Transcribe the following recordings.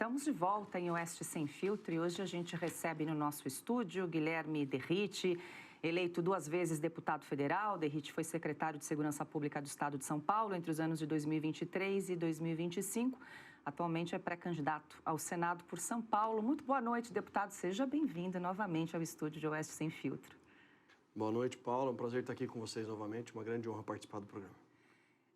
Estamos de volta em Oeste Sem Filtro e hoje a gente recebe no nosso estúdio Guilherme Derrite, eleito 2 vezes deputado federal. Derrite foi secretário de Segurança Pública do Estado de São Paulo entre os anos de 2023 e 2025. Atualmente é pré-candidato ao Senado por São Paulo. Muito boa noite, deputado. Seja bem-vindo novamente ao estúdio de Oeste Sem Filtro. Boa noite, Paula. É um prazer estar aqui com vocês novamente. Uma grande honra participar do programa.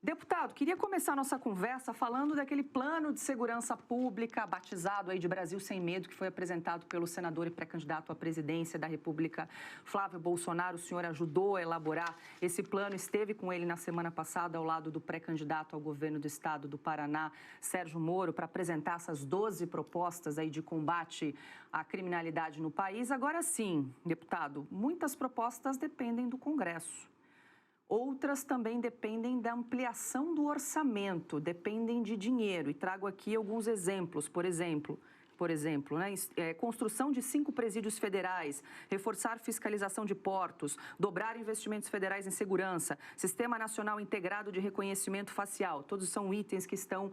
Deputado, queria começar a nossa conversa falando daquele plano de segurança pública batizado aí de Brasil Sem Medo, que foi apresentado pelo senador e pré-candidato à presidência da República, Flávio Bolsonaro. O senhor ajudou a elaborar esse plano, esteve com ele na semana passada ao lado do pré-candidato ao governo do estado do Paraná, Sérgio Moro, para apresentar essas 12 propostas aí de combate à criminalidade no país. Agora sim, deputado, muitas propostas dependem do Congresso. Outras também dependem da ampliação do orçamento, dependem de dinheiro. E trago aqui alguns exemplos. Por exemplo, construção de 5 presídios federais, reforçar fiscalização de portos, dobrar investimentos federais em segurança, Sistema Nacional Integrado de Reconhecimento Facial. Todos são itens que estão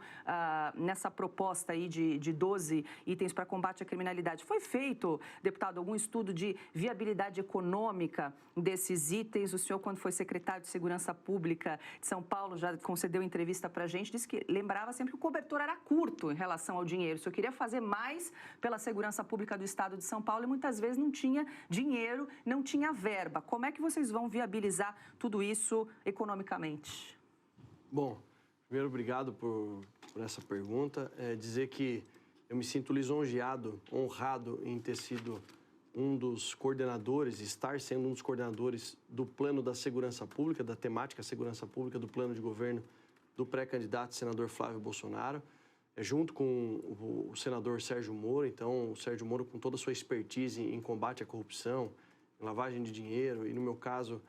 nessa proposta aí de 12 itens para combate à criminalidade. Foi feito, deputado, algum estudo de viabilidade econômica desses itens? O senhor, quando foi secretário de Segurança Pública de São Paulo, já concedeu entrevista para a gente, disse que lembrava sempre que o cobertor era curto em relação ao dinheiro. O senhor queria fazer mais pela segurança pública do estado de São Paulo e muitas vezes não tinha dinheiro, não tinha verba. Como é que vocês vão viabilizar tudo isso economicamente? Bom, primeiro, obrigado por essa pergunta. Dizer que eu me sinto lisonjeado, honrado em ter sido um dos coordenadores, estar sendo um dos coordenadores do plano da segurança pública, da temática segurança pública, do plano de governo do pré-candidato senador Flávio Bolsonaro. Junto com o senador Sérgio Moro. Então, o Sérgio Moro, com toda a sua expertise em combate à corrupção, em lavagem de dinheiro e, no meu caso,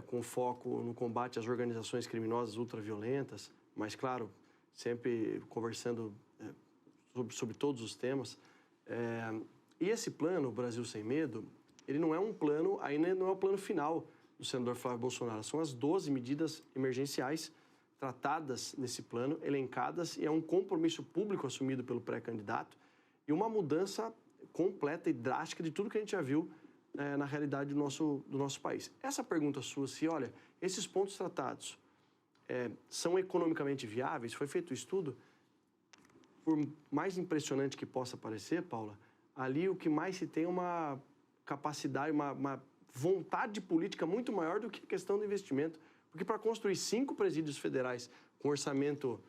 com foco no combate às organizações criminosas ultraviolentas, mas, claro, sempre conversando sobre todos os temas. E esse plano, Brasil Sem Medo, ele não é um plano, ainda não é o plano final do senador Flávio Bolsonaro. São as 12 medidas emergenciais tratadas nesse plano, elencadas, e é um compromisso público assumido pelo pré-candidato e uma mudança completa e drástica de tudo que a gente já viu na realidade do nosso país. Essa pergunta sua, se, olha, esses pontos tratados são economicamente viáveis, foi feito o estudo, por mais impressionante que possa parecer, Paula, ali o que mais se tem é uma capacidade, uma vontade política muito maior do que a questão do investimento. Porque para construir 5 presídios federais com orçamento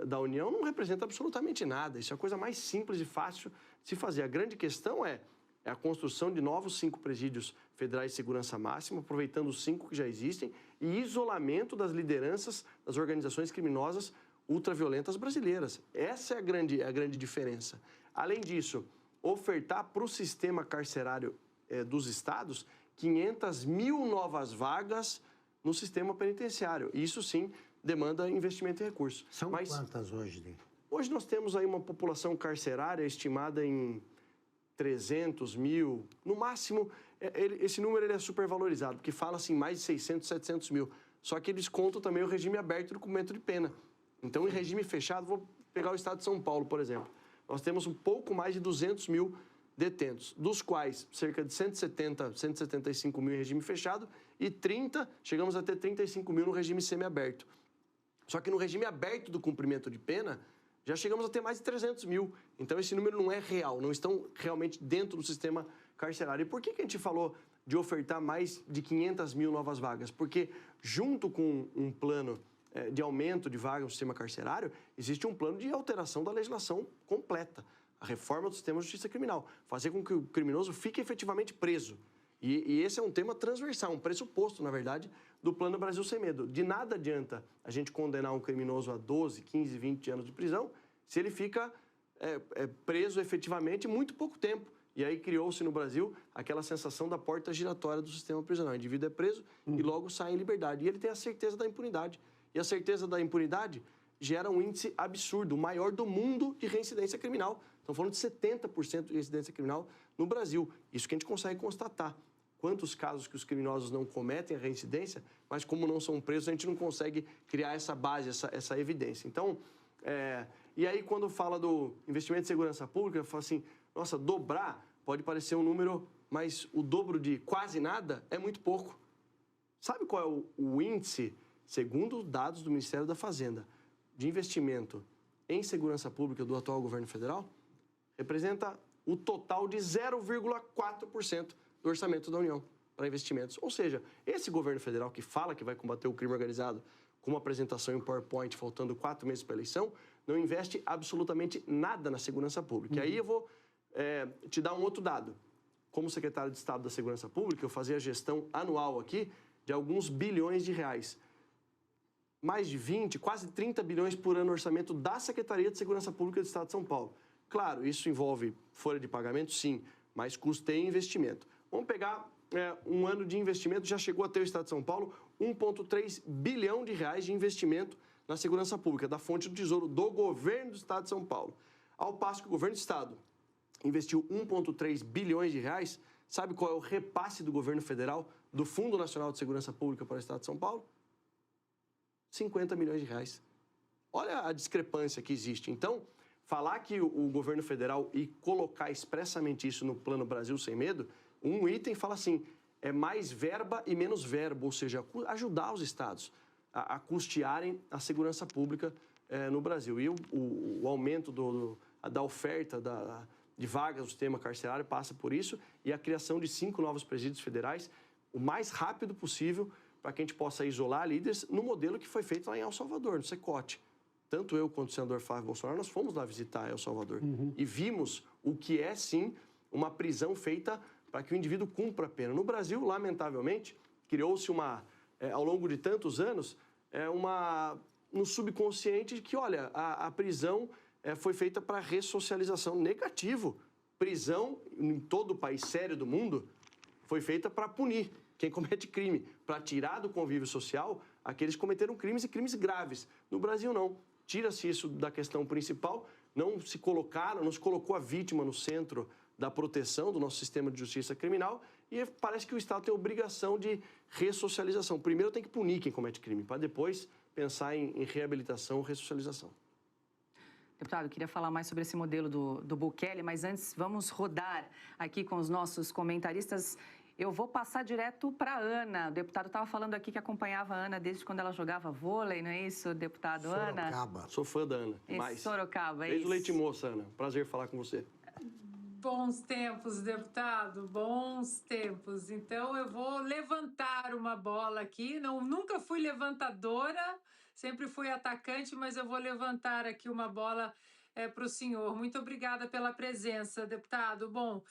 da União não representa absolutamente nada. Isso é a coisa mais simples e fácil de se fazer. A grande questão é a construção de novos 5 presídios federais de segurança máxima, aproveitando os 5 que já existem, e isolamento das lideranças das organizações criminosas ultraviolentas brasileiras. Essa é a grande diferença. Além disso, ofertar para o sistema carcerário dos estados 500 mil novas vagas no sistema penitenciário. Isso, sim, demanda investimento e recursos. São quantas hoje, Dê? Hoje nós temos aí uma população carcerária estimada em 300 mil. No máximo, esse número é supervalorizado, porque fala-se em mais de 600, 700 mil. Só que eles contam também o regime aberto do cumprimento de pena. Então, em regime fechado, vou pegar o estado de São Paulo, por exemplo. Nós temos um pouco mais de 200 mil detentos, dos quais cerca de 170, 175 mil em regime fechado e chegamos a ter 35 mil no regime semiaberto. Só que no regime aberto do cumprimento de pena, já chegamos a ter mais de 300 mil. Então, esse número não é real, não estão realmente dentro do sistema carcerário. E por que a gente falou de ofertar mais de 500 mil novas vagas? Porque, junto com um plano de aumento de vagas no sistema carcerário, existe um plano de alteração da legislação completa. A reforma do sistema de justiça criminal, fazer com que o criminoso fique efetivamente preso. E esse é um tema transversal, um pressuposto, na verdade, do Plano Brasil Sem Medo. De nada adianta a gente condenar um criminoso a 12, 15, 20 anos de prisão se ele fica preso efetivamente muito pouco tempo. E aí criou-se no Brasil aquela sensação da porta giratória do sistema prisional. O indivíduo é preso e logo sai em liberdade. E ele tem a certeza da impunidade. E a certeza da impunidade gera um índice absurdo, o maior do mundo de reincidência criminal. Estamos falando de 70% de reincidência criminal no Brasil. Isso que a gente consegue constatar. Quantos casos que os criminosos não cometem a reincidência, mas como não são presos, a gente não consegue criar essa base, essa evidência. Então, E aí, quando fala do investimento em segurança pública, fala assim, nossa, dobrar pode parecer um número, mas o dobro de quase nada é muito pouco. Sabe qual é o índice, segundo os dados do Ministério da Fazenda, de investimento em segurança pública do atual governo federal? Representa o total de 0,4% do orçamento da União para investimentos. Ou seja, esse governo federal que fala que vai combater o crime organizado com uma apresentação em PowerPoint faltando 4 meses para a eleição, não investe absolutamente nada na segurança pública. E aí eu vou te dar um outro dado. Como secretário de Estado da Segurança Pública, eu fazia a gestão anual aqui de alguns bilhões de reais. Mais de 20, quase 30 bilhões por ano no orçamento da Secretaria de Segurança Pública do Estado de São Paulo. Claro, isso envolve folha de pagamento, sim, mas custeia investimento. Vamos pegar um ano de investimento, já chegou a ter o Estado de São Paulo 1,3 bilhão de reais de investimento na segurança pública, da fonte do Tesouro do governo do Estado de São Paulo. Ao passo que o governo do Estado investiu 1,3 bilhões de reais, sabe qual é o repasse do governo federal do Fundo Nacional de Segurança Pública para o Estado de São Paulo? 50 milhões de reais. Olha a discrepância que existe. Então, falar que o governo federal e colocar expressamente isso no Plano Brasil Sem Medo, um item fala assim, é mais verba e menos verbo, ou seja, ajudar os estados a custearem a segurança pública no Brasil. E o aumento da oferta de vagas do sistema carcerário passa por isso e a criação de 5 novos presídios federais o mais rápido possível para que a gente possa isolar líderes no modelo que foi feito lá em El Salvador, no Cecote. Tanto eu quanto o senador Flávio Bolsonaro, nós fomos lá visitar El Salvador e vimos o que é, sim, uma prisão feita para que o indivíduo cumpra a pena. No Brasil, lamentavelmente, criou-se ao longo de tantos anos, no subconsciente de que, olha, a prisão foi feita para ressocialização. Negativo. Prisão, em todo o país sério do mundo, foi feita para punir quem comete crime, para tirar do convívio social aqueles que cometeram crimes e crimes graves. No Brasil, não. Tira-se isso da questão principal, não se colocou a vítima no centro da proteção do nosso sistema de justiça criminal e parece que o Estado tem a obrigação de ressocialização. Primeiro tem que punir quem comete crime, para depois pensar em reabilitação ou ressocialização. Deputado, eu queria falar mais sobre esse modelo do Bukele, mas antes vamos rodar aqui com os nossos comentaristas. Eu vou passar direto para a Ana. O deputado estava falando aqui que acompanhava a Ana desde quando ela jogava vôlei, não é isso, deputado? Sorocaba. Ana? Sou fã da Ana. Esse Sorocaba, é desde isso. o Leite Moça, Ana. Prazer falar com você. Bons tempos, deputado, bons tempos. Então, eu vou levantar uma bola aqui. Nunca fui levantadora, sempre fui atacante, mas eu vou levantar aqui uma bola para o senhor. Muito obrigada pela presença, deputado. Bom,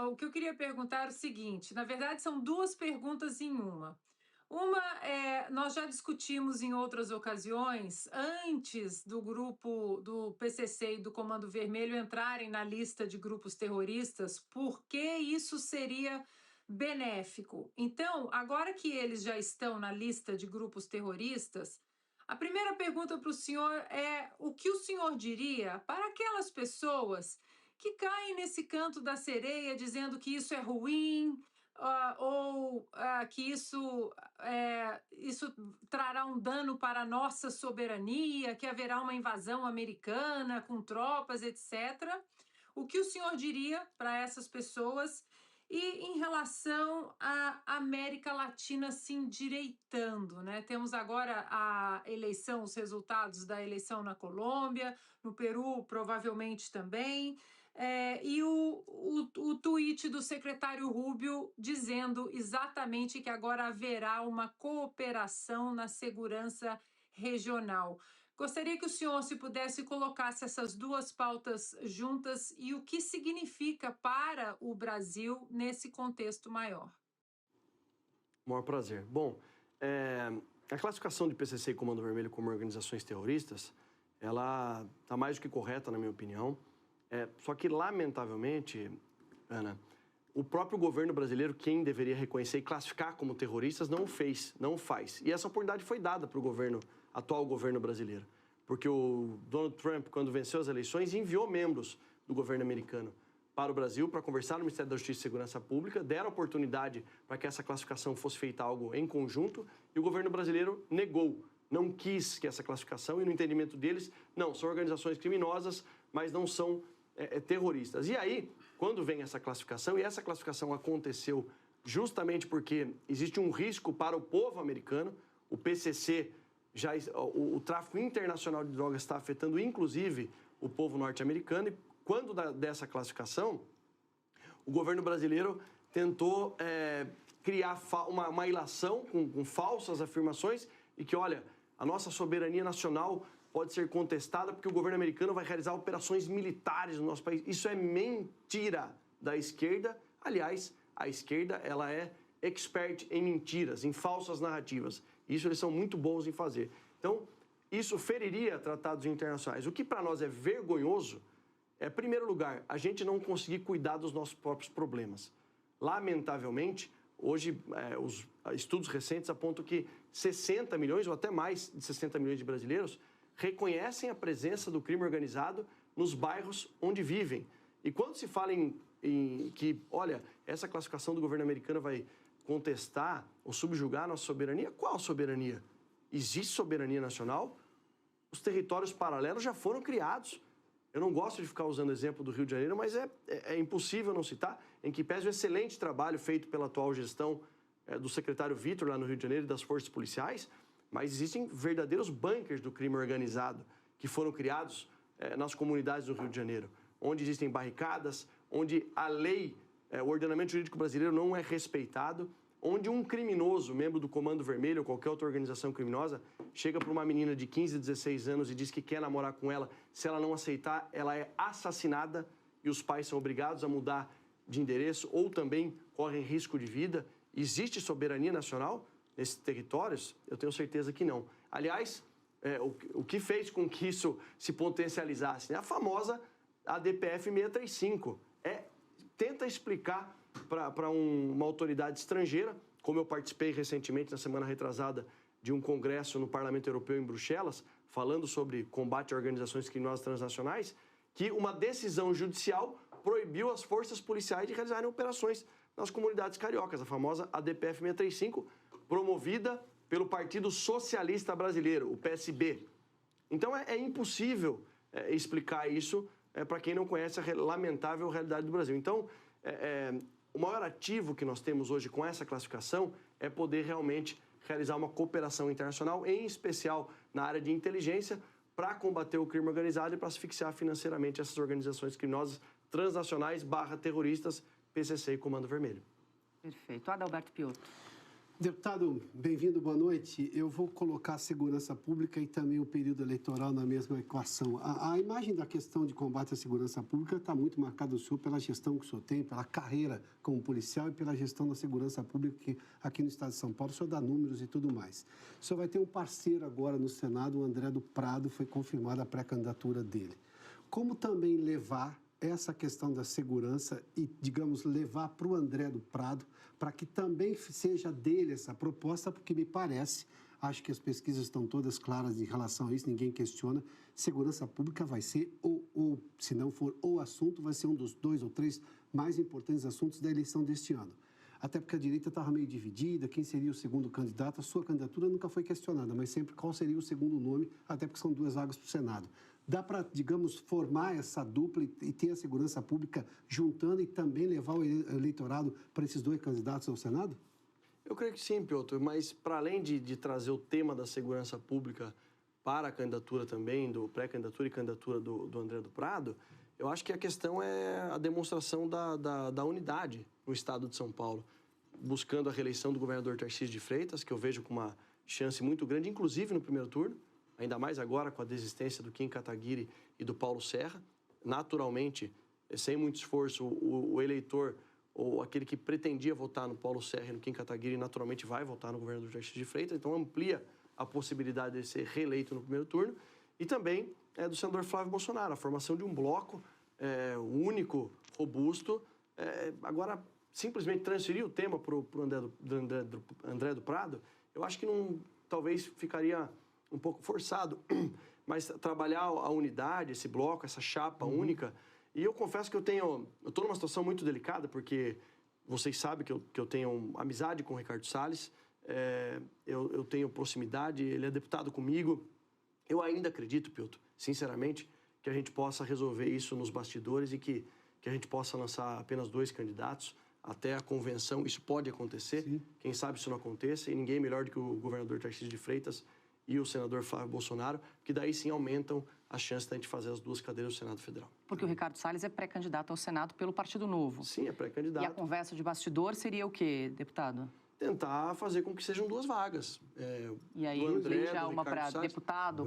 o que eu queria perguntar é o seguinte, na verdade, são 2 perguntas em uma. Uma, nós já discutimos em outras ocasiões, antes do grupo do PCC e do Comando Vermelho entrarem na lista de grupos terroristas, por que isso seria benéfico. Então, agora que eles já estão na lista de grupos terroristas, a primeira pergunta para o senhor é o que o senhor diria para aquelas pessoas que caem nesse canto da sereia dizendo que isso é ruim, que isso trará um dano para a nossa soberania, que haverá uma invasão americana com tropas, etc. O que o senhor diria para essas pessoas? E em relação à América Latina se endireitando, né? Temos agora a eleição, os resultados da eleição na Colômbia, no Peru provavelmente também. E o tweet do secretário Rubio dizendo exatamente que agora haverá uma cooperação na segurança regional. Gostaria que o senhor, se pudesse, colocasse essas 2 pautas juntas e o que significa para o Brasil nesse contexto maior. Maior prazer. Bom, a classificação de PCC e Comando Vermelho como organizações terroristas, ela está mais do que correta, na minha opinião. Só que, lamentavelmente, Ana, o próprio governo brasileiro, quem deveria reconhecer e classificar como terroristas, não o fez, não o faz. E essa oportunidade foi dada para o atual governo brasileiro. Porque o Donald Trump, quando venceu as eleições, enviou membros do governo americano para o Brasil para conversar no Ministério da Justiça e Segurança Pública, deram oportunidade para que essa classificação fosse feita algo em conjunto e o governo brasileiro negou não quis que essa classificação, e no entendimento deles, não, são organizações criminosas, mas não são terroristas. E aí, quando vem essa classificação, e essa classificação aconteceu justamente porque existe um risco para o povo americano, o PCC, o tráfico internacional de drogas está afetando inclusive o povo norte-americano, e quando dessa classificação, o governo brasileiro tentou criar uma ilação com falsas afirmações e que, olha, a nossa soberania nacional pode ser contestada porque o governo americano vai realizar operações militares no nosso país. Isso é mentira da esquerda. Aliás, a esquerda ela é expert em mentiras, em falsas narrativas. Isso eles são muito bons em fazer. Então, isso feriria tratados internacionais. O que para nós é vergonhoso é, em primeiro lugar, a gente não conseguir cuidar dos nossos próprios problemas. Lamentavelmente, hoje, os estudos recentes apontam que 60 milhões, ou até mais de 60 milhões de brasileiros, reconhecem a presença do crime organizado nos bairros onde vivem. E quando se fala em que, olha, essa classificação do governo americano vai contestar ou subjugar a nossa soberania, qual soberania? Existe soberania nacional? Os territórios paralelos já foram criados. Eu não gosto de ficar usando o exemplo do Rio de Janeiro, mas é impossível não citar, em que pese o excelente trabalho feito pela atual gestão do secretário Vitor, lá no Rio de Janeiro, e das forças policiais, mas existem verdadeiros bunkers do crime organizado que foram criados nas comunidades do Rio de Janeiro, onde existem barricadas, onde a lei, o ordenamento jurídico brasileiro não é respeitado, onde um criminoso, membro do Comando Vermelho ou qualquer outra organização criminosa, chega para uma menina de 15, 16 anos e diz que quer namorar com ela. Se ela não aceitar, ela é assassinada e os pais são obrigados a mudar de endereço ou também correm risco de vida. Existe soberania nacional nesses territórios? Eu tenho certeza que não. Aliás, o que fez com que isso se potencializasse? A famosa ADPF 635. Tenta explicar para uma autoridade estrangeira, como eu participei recentemente, na semana retrasada, de um congresso no Parlamento Europeu em Bruxelas, falando sobre combate a organizações criminosas transnacionais, que uma decisão judicial proibiu as forças policiais de realizarem operações nas comunidades cariocas, a famosa ADPF 635, promovida pelo Partido Socialista Brasileiro, o PSB. Então é impossível explicar isso para quem não conhece a lamentável realidade do Brasil. Então, o maior ativo que nós temos hoje com essa classificação é poder realmente realizar uma cooperação internacional, em especial na área de inteligência, para combater o crime organizado e para asfixiar financeiramente essas organizações criminosas transnacionais / terroristas, PCC e Comando Vermelho. Perfeito. Adalberto Piotto. Deputado, bem-vindo, boa noite. Eu vou colocar a segurança pública e também o período eleitoral na mesma equação. A imagem da questão de combate à segurança pública está muito marcada do senhor pela gestão que o senhor tem, pela carreira como policial e pela gestão da segurança pública que aqui no estado de São Paulo o senhor dá números e tudo mais. O senhor vai ter um parceiro agora no Senado, o André do Prado, foi confirmada a pré-candidatura dele. Como também levar essa questão da segurança e, digamos, levar para o André do Prado, para que também seja dele essa proposta, porque me parece, acho que as pesquisas estão todas claras em relação a isso, ninguém questiona, segurança pública vai ser, ou se não for o assunto, vai ser um dos 2 ou 3 mais importantes assuntos da eleição deste ano. Até porque a direita estava meio dividida, quem seria o segundo candidato, a sua candidatura nunca foi questionada, mas sempre qual seria o segundo nome, até porque são 2 vagas para o Senado. Dá para, digamos, formar essa dupla e ter a segurança pública juntando e também levar o eleitorado para esses 2 candidatos ao Senado? Eu creio que sim, Piotr, mas para além de trazer o tema da segurança pública para a candidatura também, do pré-candidatura e candidatura do André do Prado, eu acho que a questão é a demonstração da unidade no estado de São Paulo, buscando a reeleição do governador Tarcísio de Freitas, que eu vejo com uma chance muito grande, inclusive no primeiro turno, ainda mais agora com a desistência do Kim Kataguiri e do Paulo Serra. Naturalmente, sem muito esforço, o eleitor ou aquele que pretendia votar no Paulo Serra e no Kim Kataguiri naturalmente vai votar no governador Tarcísio de Freitas, então amplia a possibilidade de ser reeleito no primeiro turno. E também do senador Flávio Bolsonaro, a formação de um bloco único, robusto. Agora, simplesmente transferir o tema para o André do Prado, eu acho que talvez ficaria um pouco forçado, mas trabalhar a unidade, esse bloco, essa chapa única. E eu confesso que eu estou numa situação muito delicada, porque vocês sabem que eu tenho amizade com o Ricardo Salles, eu tenho proximidade, ele é deputado comigo. Eu ainda acredito, Piotr, sinceramente, que a gente possa resolver isso nos bastidores e que a gente possa lançar apenas 2 candidatos até a convenção. Isso pode acontecer, sim. Quem sabe isso não aconteça, e ninguém melhor do que o governador Tarcísio de Freitas e o senador Flávio Bolsonaro, que daí sim aumentam as chances da gente fazer as 2 cadeiras do Senado Federal. Porque o Ricardo Salles é pré-candidato ao Senado pelo Partido Novo. Sim, é pré-candidato. E a conversa de bastidor seria o quê, deputado? Tentar fazer com que sejam 2 vagas. E aí, já uma para deputado?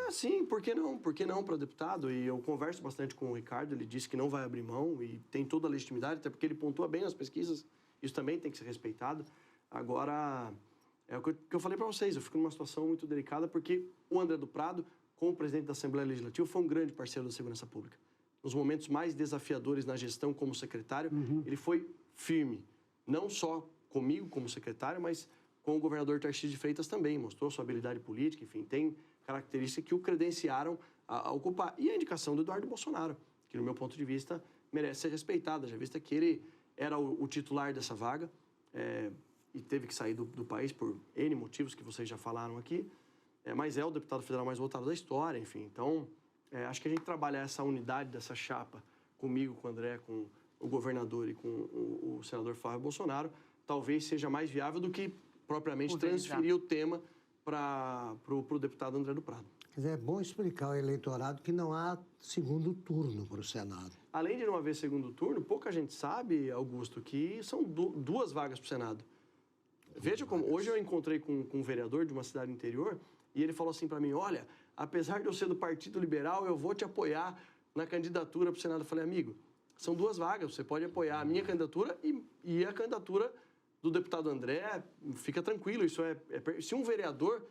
Sim, por que não? Por que não para deputado? E eu converso bastante com o Ricardo, ele disse que não vai abrir mão e tem toda a legitimidade, até porque ele pontua bem nas pesquisas, isso também tem que ser respeitado. Agora, é o que eu falei para vocês, eu fico numa situação muito delicada porque o André do Prado, como presidente da Assembleia Legislativa, foi um grande parceiro da segurança pública. Nos momentos mais desafiadores na gestão como secretário, ele foi firme, não só comigo como secretário, mas com o governador Tarcísio de Freitas também. Mostrou sua habilidade política, enfim, tem características que o credenciaram a ocupar. E a indicação do Eduardo Bolsonaro, que, no meu ponto de vista, merece ser respeitada, já vista que ele era o titular dessa vaga e teve que sair do país por N motivos que vocês já falaram aqui, mas é o deputado federal mais votado da história, enfim. Então, acho que a gente trabalha essa unidade dessa chapa comigo, com o André, com o governador e com o senador Flávio Bolsonaro, talvez seja mais viável do que propriamente transferir o tema para o deputado André do Prado. Quer dizer, é bom explicar ao eleitorado que não há segundo turno para o Senado. Além de não haver segundo turno, pouca gente sabe, Augusto, que são 2 vagas para o Senado. Veja como, hoje eu encontrei com um vereador de uma cidade interior e ele falou assim para mim, olha, apesar de eu ser do Partido Liberal, eu vou te apoiar na candidatura para o Senado. Eu falei, amigo, são 2 vagas, você pode apoiar a minha candidatura e a candidatura do deputado André, fica tranquilo, isso se um vereador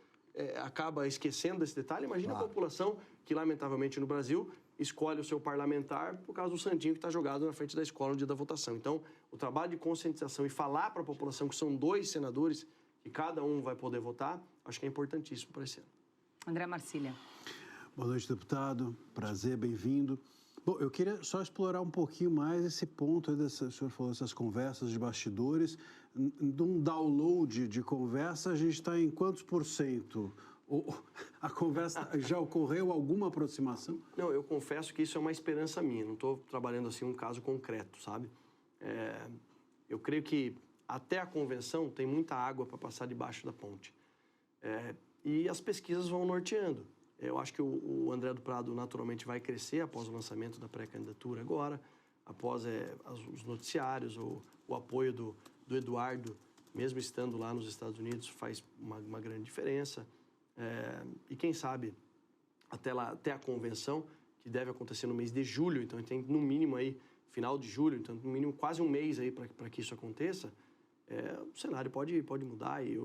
acaba esquecendo desse detalhe, imagina a população que, lamentavelmente, no Brasil, escolhe o seu parlamentar por causa do santinho que está jogado na frente da escola no dia da votação. Então, o trabalho de conscientização e falar para a população que são 2 senadores, que cada um vai poder votar, acho que é importantíssimo para esse ano. André Marcília. Boa noite, deputado. Prazer, bem-vindo. Bom, eu queria só explorar um pouquinho mais esse ponto, o senhor falou dessas conversas de bastidores. De um download de conversa, a gente está em quantos %? A conversa já ocorreu alguma aproximação? Não, eu confesso que isso é uma esperança minha, não estou trabalhando assim um caso concreto, sabe? Eu creio que até a convenção tem muita água para passar debaixo da ponte. E as pesquisas vão norteando. Eu acho que o André do Prado naturalmente vai crescer após o lançamento da pré-candidatura agora, após os noticiários, o apoio do Eduardo, mesmo estando lá nos Estados Unidos, faz uma grande diferença. E quem sabe, até a convenção, que deve acontecer no mês de julho, então tem no mínimo aí, final de julho, então no mínimo quase um mês aí para que isso aconteça, o cenário pode mudar. E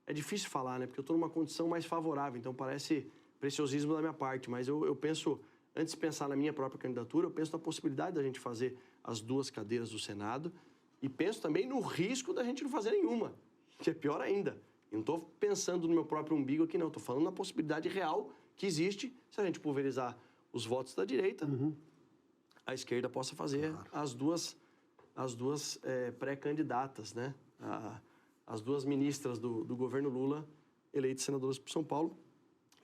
é difícil falar, né? Porque eu estou numa condição mais favorável, então parece preciosismo da minha parte, mas eu penso, antes de pensar na minha própria candidatura, eu penso na possibilidade da gente fazer as 2 cadeiras do Senado e penso também no risco da gente não fazer nenhuma, que é pior ainda. Eu não estou pensando no meu próprio umbigo aqui, não. Estou falando na possibilidade real que existe se a gente pulverizar os votos da direita, a esquerda possa fazer as duas pré-candidatas, né? As 2 ministras do governo Lula eleitas senadoras por São Paulo,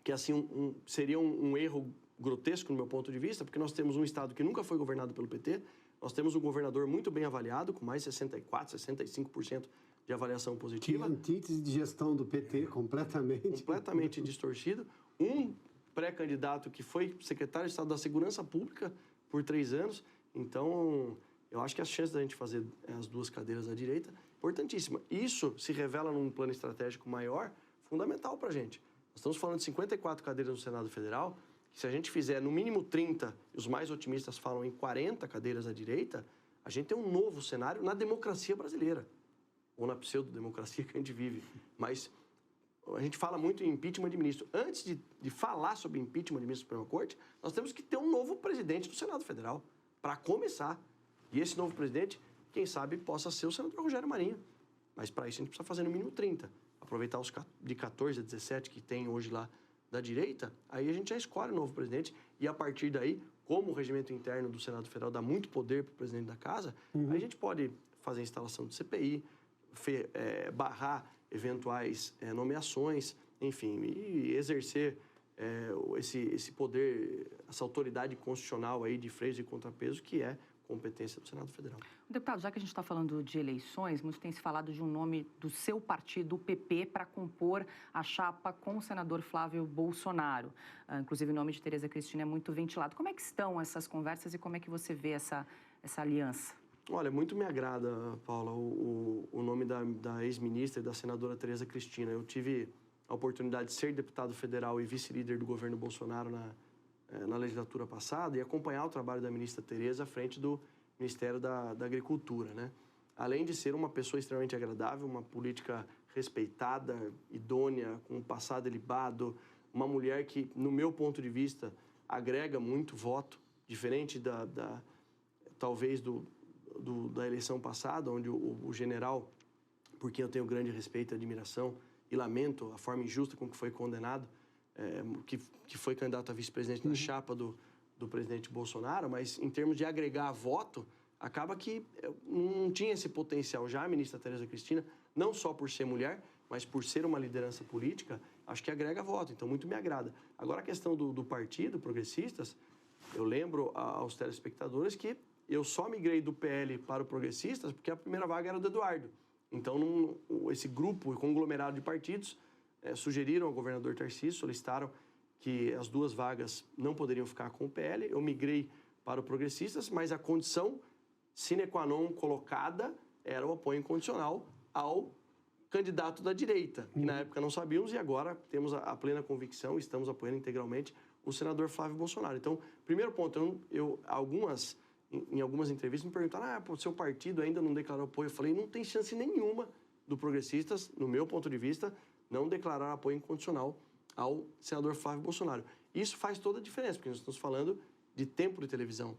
que assim seria um erro grotesco no meu ponto de vista, porque nós temos um estado que nunca foi governado pelo PT, nós temos um governador muito bem avaliado, com mais de 64%, 65% de avaliação positiva. Que antítese de gestão do PT, completamente. Completamente distorcido. Um pré-candidato que foi secretário de Estado da Segurança Pública por 3 anos. Então, eu acho que as chances da gente fazer as 2 cadeiras à direita importantíssima. Isso se revela num plano estratégico maior, fundamental para a gente. Nós estamos falando de 54 cadeiras no Senado Federal, que se a gente fizer no mínimo 30, e os mais otimistas falam em 40 cadeiras à direita, a gente tem um novo cenário na democracia brasileira, ou na pseudo-democracia que a gente vive. Mas a gente fala muito em impeachment de ministro. Antes de falar sobre impeachment de ministro da Suprema Corte, nós temos que ter um novo presidente do Senado Federal, para começar. E esse novo presidente, quem sabe, possa ser o senador Rogério Marinho. Mas para isso a gente precisa fazer no mínimo 30. Aproveitar os de 14 a 17 que tem hoje lá da direita, aí a gente já escolhe o novo presidente e a partir daí, como o regimento interno do Senado Federal dá muito poder para o presidente da casa, aí a gente pode fazer a instalação de CPI, barrar eventuais nomeações, enfim, e exercer esse poder, essa autoridade constitucional aí de freios e contrapesos, que é competência do Senado Federal. Deputado, já que a gente está falando de eleições, muito tem se falado de um nome do seu partido, o PP, para compor a chapa com o senador Flávio Bolsonaro. Inclusive, o nome de Tereza Cristina é muito ventilado. Como é que estão essas conversas e como é que você vê essa aliança? Olha, muito me agrada, Paula, o nome da ex-ministra e da senadora Tereza Cristina. Eu tive a oportunidade de ser deputado federal e vice-líder do governo Bolsonaro na legislatura passada e acompanhar o trabalho da ministra Tereza à frente do Ministério da Agricultura, né? Além de ser uma pessoa extremamente agradável, uma política respeitada, idônea, com um passado ilibado, uma mulher que, no meu ponto de vista, agrega muito voto, diferente talvez da eleição passada, onde o general, por quem eu tenho grande respeito e admiração, e lamento a forma injusta com que foi condenado, que foi candidato a vice-presidente na chapa do presidente Bolsonaro, mas em termos de agregar voto, acaba que não tinha esse potencial. Já a ministra Tereza Cristina, não só por ser mulher, mas por ser uma liderança política, acho que agrega voto, então muito me agrada. Agora a questão do partido, Progressistas, eu lembro aos telespectadores que eu só migrei do PL para o Progressistas porque a primeira vaga era do Eduardo. Então, esse grupo, conglomerado de partidos, sugeriram ao governador Tarcísio, solicitaram que as duas vagas não poderiam ficar com o PL. Eu migrei para o Progressistas, mas a condição sine qua non colocada era o apoio incondicional ao candidato da direita, que na época não sabíamos e agora temos a plena convicção, estamos apoiando integralmente o senador Flávio Bolsonaro. Então, primeiro ponto, em algumas entrevistas me perguntaram, o seu partido ainda não declarou apoio. Eu falei, não tem chance nenhuma do Progressistas, no meu ponto de vista, não declarar apoio incondicional ao senador Flávio Bolsonaro. Isso faz toda a diferença, porque nós estamos falando de tempo de televisão.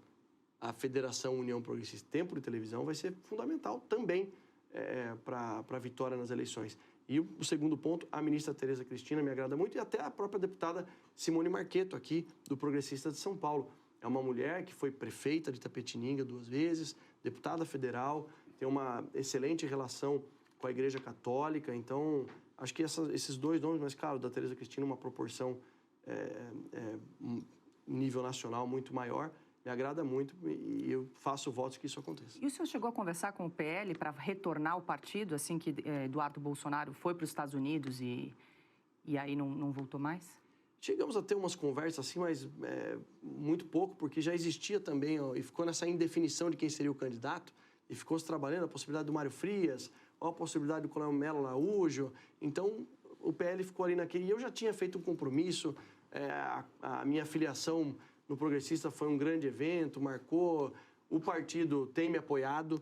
A Federação União Progressista, tempo de televisão, vai ser fundamental também para a vitória nas eleições. E o segundo ponto, a ministra Tereza Cristina me agrada muito, e até a própria deputada Simone Marqueto, aqui do Progressista de São Paulo. É uma mulher que foi prefeita de Itapetininga 2 vezes, deputada federal, tem uma excelente relação com a Igreja Católica. Então, acho que esses dois nomes, mas claro, da Tereza Cristina, uma proporção, um nível nacional muito maior, me agrada muito e eu faço votos que isso aconteça. E o senhor chegou a conversar com o PL para retornar ao partido, assim que Eduardo Bolsonaro foi para os Estados Unidos e aí não voltou mais? Chegamos a ter umas conversas assim, mas muito pouco, porque já existia também, e ficou nessa indefinição de quem seria o candidato, e ficou se trabalhando a possibilidade do Mário Frias, ou a possibilidade do Coronel Melo Araújo. Então, o PL ficou ali naquele... E eu já tinha feito um compromisso, a minha filiação no Progressista foi um grande evento, marcou. O partido tem me apoiado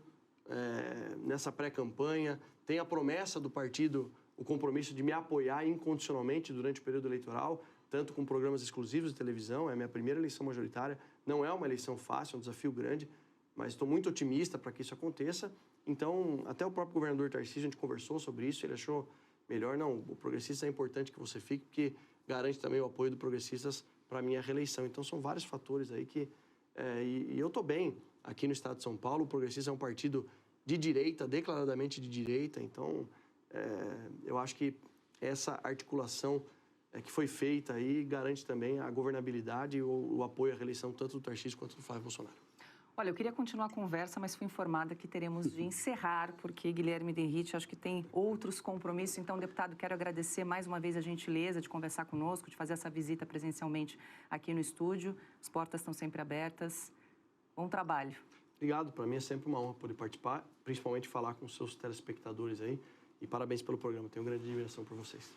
nessa pré-campanha, tem a promessa do partido, o compromisso de me apoiar incondicionalmente durante o período eleitoral, tanto com programas exclusivos de televisão. É a minha primeira eleição majoritária, não é uma eleição fácil, é um desafio grande, mas estou muito otimista para que isso aconteça. Então, até o próprio governador Tarcísio, a gente conversou sobre isso, ele achou melhor, não, o Progressista é importante que você fique, porque garante também o apoio do Progressistas para a minha reeleição. Então, são vários fatores aí que... E eu estou bem aqui no estado de São Paulo, o Progressista é um partido de direita, declaradamente de direita, então eu acho que essa articulação que foi feita aí garante também a governabilidade e o apoio à reeleição tanto do Tarcísio quanto do Flávio Bolsonaro. Olha, eu queria continuar a conversa, mas fui informada que teremos de encerrar, porque Guilherme Denrich acho que tem outros compromissos. Então, deputado, quero agradecer mais uma vez a gentileza de conversar conosco, de fazer essa visita presencialmente aqui no estúdio. As portas estão sempre abertas. Bom trabalho. Obrigado, para mim é sempre uma honra poder participar, principalmente falar com os seus telespectadores aí. E parabéns pelo programa, tenho grande admiração por vocês.